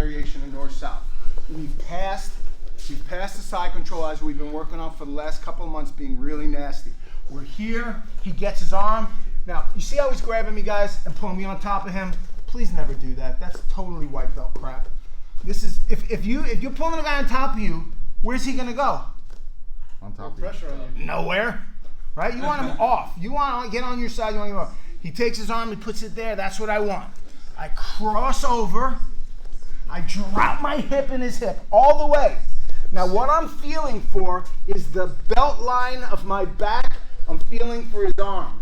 variation of north-south. We've passed the side control as we've been working on for the last couple of months, being really nasty. We're here, he gets his arm. Now, you see how he's grabbing me, guys, and pulling me on top of him? Please never do that. That's totally white belt crap. This is, if you're pulling a guy on top of you, where's he gonna go? On top of pressure on you. Nowhere, right? You want him off. You want to get on your side, you want him off. He takes his arm, he puts it there, that's what I want. I cross over, I drop my hip in his hip all the way. Now what I'm feeling for is the belt line of my back. I'm feeling for his arm.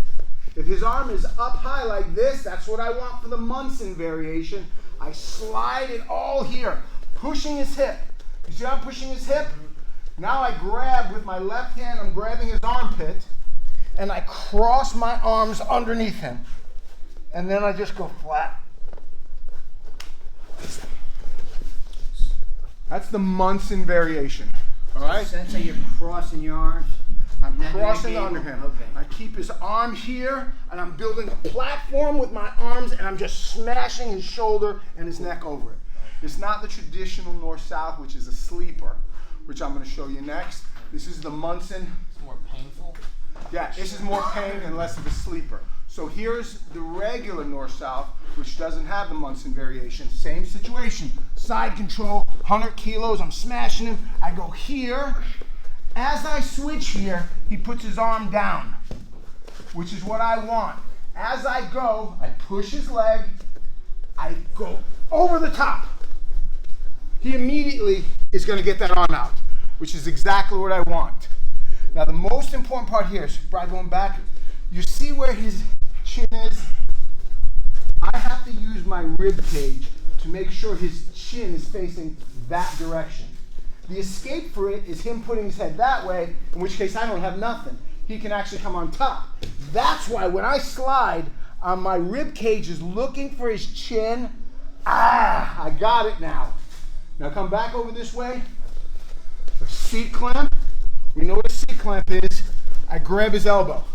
If his arm is up high like this, that's what I want for the Munson variation. I slide it all here, pushing his hip. You see how I'm pushing his hip? Now I grab with my left hand, I'm grabbing his armpit, and I cross my arms underneath him. And then I just go flat. That's the Munson variation, all right? So you're crossing your arms? I'm crossing under him. Okay. I keep his arm here, and I'm building a platform with my arms, and I'm just smashing his shoulder and his neck over it. It's not the traditional north-south, which is a sleeper, which I'm going to show you next. This is the Munson. It's more painful. Yeah, this is more pain and less of a sleeper. So here's the regular north-south, which doesn't have the Munson variation. Same situation. Side control, 100 kilos, I'm smashing him. I go here. As I switch here, he puts his arm down, which is what I want. As I go, I push his leg. I go over the top. He immediately is going to get that arm out, which is exactly what I want. Now the most important part here is, Brad, going back, you see where his chin is? I have to use my rib cage to make sure his chin is facing that direction. The escape for it is him putting his head that way, in which case I don't have nothing. He can actually come on top. That's why when I slide, my rib cage is looking for his chin. Ah, I got it now. Now come back over this way. A seat clamp. We know what a seat clamp is. I grab his elbow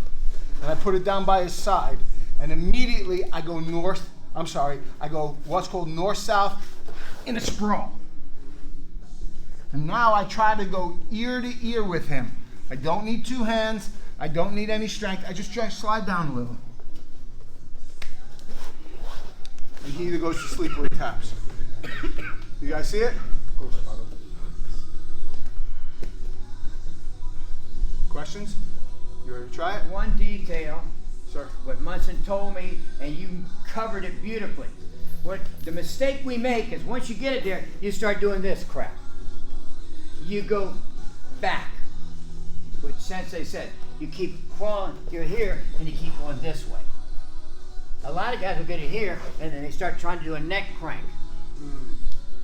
and I put it down by his side, and immediately I go I go what's called north-south in a sprawl. And now I try to go ear to ear with him. I don't need two hands. I don't need any strength. I just try to slide down a little. And he either goes to sleep or he taps. You guys see it? Questions? You ready to try it? One detail, Sir. what Munson told me, and you covered it beautifully. What the mistake we make is once you get it there, you start doing this crap. You go back, which Sensei said. You keep crawling, you're here, and you keep going this way. A lot of guys will get it here, and then they start trying to do a neck crank.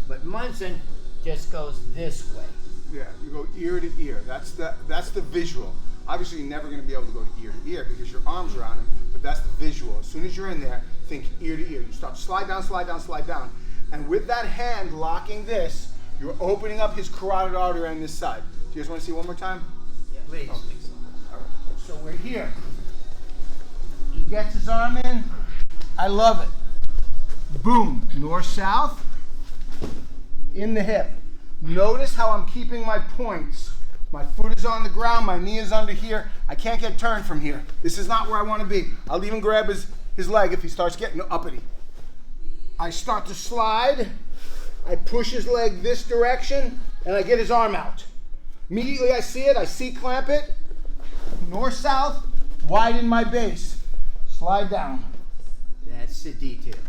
But Munson just goes this way. Yeah, you go ear to ear. That's the visual. Obviously, you're never going to be able to go to ear because your arms are on him, but that's the visual. As soon as you're in there, think ear to ear. You start to slide down, slide down, slide down. And with that hand locking this, you're opening up his carotid artery on this side. Do you guys want to see one more time? Yeah, please. Okay. All right. So we're here. He gets his arm in. I love it. Boom. North-south. In the hip. Notice how I'm keeping my points. My foot is on the ground. My knee is under here. I can't get turned from here. This is not where I want to be. I'll even grab his leg if he starts getting uppity. I start to slide. I push his leg this direction, and I get his arm out. Immediately I see it, I C-clamp it. North-south, widen my base. Slide down. That's the detail.